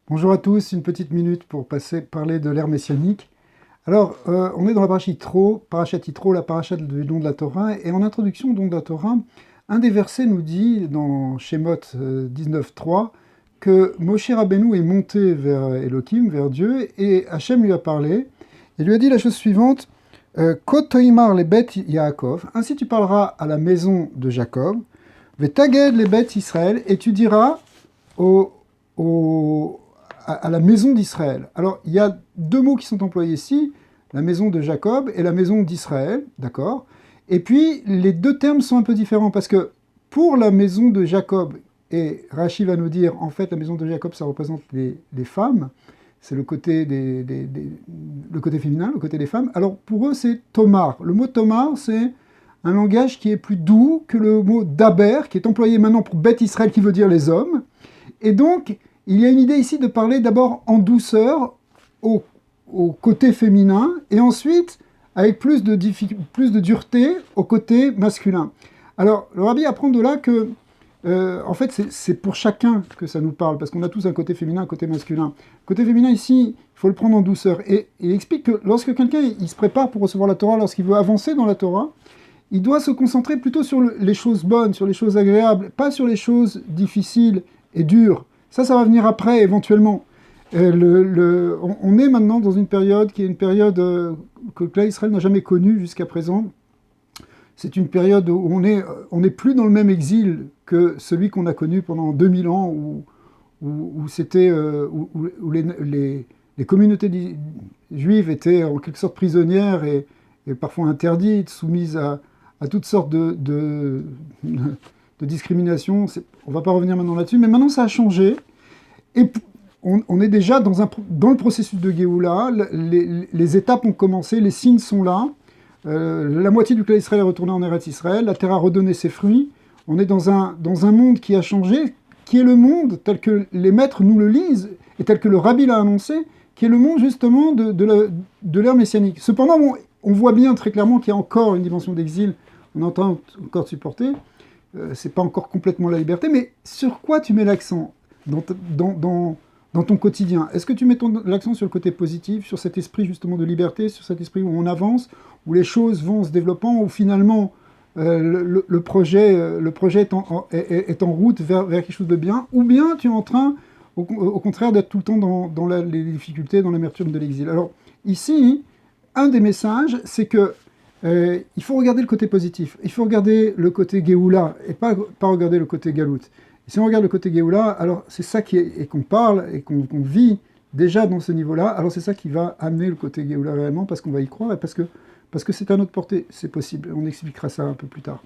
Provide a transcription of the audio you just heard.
Bonjour à tous, une petite minute pour parler de l'ère messianique. Alors, on est dans la parachat Yitro, la parachat du don de la Torah, et en introduction au don de la Torah, un des versets nous dit, dans Shemot 19.3, que Moshe Rabbeinu est monté vers Elohim, vers Dieu, et Hachem lui a parlé, et lui a dit la chose suivante, Kot toimar les bêtes Yaakov, ainsi tu parleras à la maison de Jacob, Vetaged les bêtes Israël, et tu diras au, au, à la maison d'Israël. Alors, il y a deux mots qui sont employés ici, la maison de Jacob et la maison d'Israël, d'accord? Et puis, les deux termes sont un peu différents, parce que pour la maison de Jacob, et Rachi va nous dire, en fait, la maison de Jacob, ça représente les femmes, c'est le côté, le côté féminin, le côté des femmes. Alors, pour eux, c'est Tomar. Le mot Tomar, c'est un langage qui est plus doux que le mot Daber, qui est employé maintenant pour Beth Israël, qui veut dire les hommes. Et donc, il y a une idée ici de parler d'abord en douceur au côté féminin, et ensuite avec plus de dureté au côté masculin. Alors, le rabbi apprend de là que, en fait, c'est pour chacun que ça nous parle, parce qu'on a tous un côté féminin, un côté masculin. Le côté féminin ici, il faut le prendre en douceur. Et il explique que lorsque quelqu'un il se prépare pour recevoir la Torah, lorsqu'il veut avancer dans la Torah, il doit se concentrer plutôt sur les choses bonnes, sur les choses agréables, pas sur les choses difficiles et dures. Ça va venir après, éventuellement. On est maintenant dans une période qui est une période que le clan Israël n'a jamais connue jusqu'à présent. C'est une période où on n'est plus dans le même exil que celui qu'on a connu pendant 2000 ans, où les communautés juives étaient en quelque sorte prisonnières et parfois interdites, soumises à toutes sortes de discrimination. On ne va pas revenir maintenant là-dessus, mais maintenant ça a changé. Et on est déjà dans le processus de Géoula, les étapes ont commencé, les signes sont là. La moitié du clan Israël est retourné en Eretz Israël, la terre a redonné ses fruits. On est dans un monde qui a changé, qui est le monde tel que les maîtres nous le lisent, et tel que le rabbi l'a annoncé, qui est le monde justement de l'ère messianique. Cependant, on voit bien très clairement qu'il y a encore une dimension d'exil, on entend encore de supporter. C'est pas encore complètement la liberté, mais sur quoi tu mets l'accent dans ton quotidien? Est-ce que tu mets l'accent sur le côté positif, sur cet esprit justement de liberté, sur cet esprit où on avance, où les choses vont se développant, où finalement le projet est en route vers quelque chose de bien, ou bien tu es en train, au contraire, d'être tout le temps dans les difficultés, dans l'amertume de l'exil? Alors ici, un des messages, c'est que il faut regarder le côté positif, il faut regarder le côté Géoula, et pas regarder le côté Galout. Et si on regarde le côté Géoula, alors c'est ça et qu'on parle, et qu'on vit déjà dans ce niveau-là, alors c'est ça qui va amener le côté Géoula réellement, parce qu'on va y croire, et parce que c'est à notre portée, c'est possible. On expliquera ça un peu plus tard.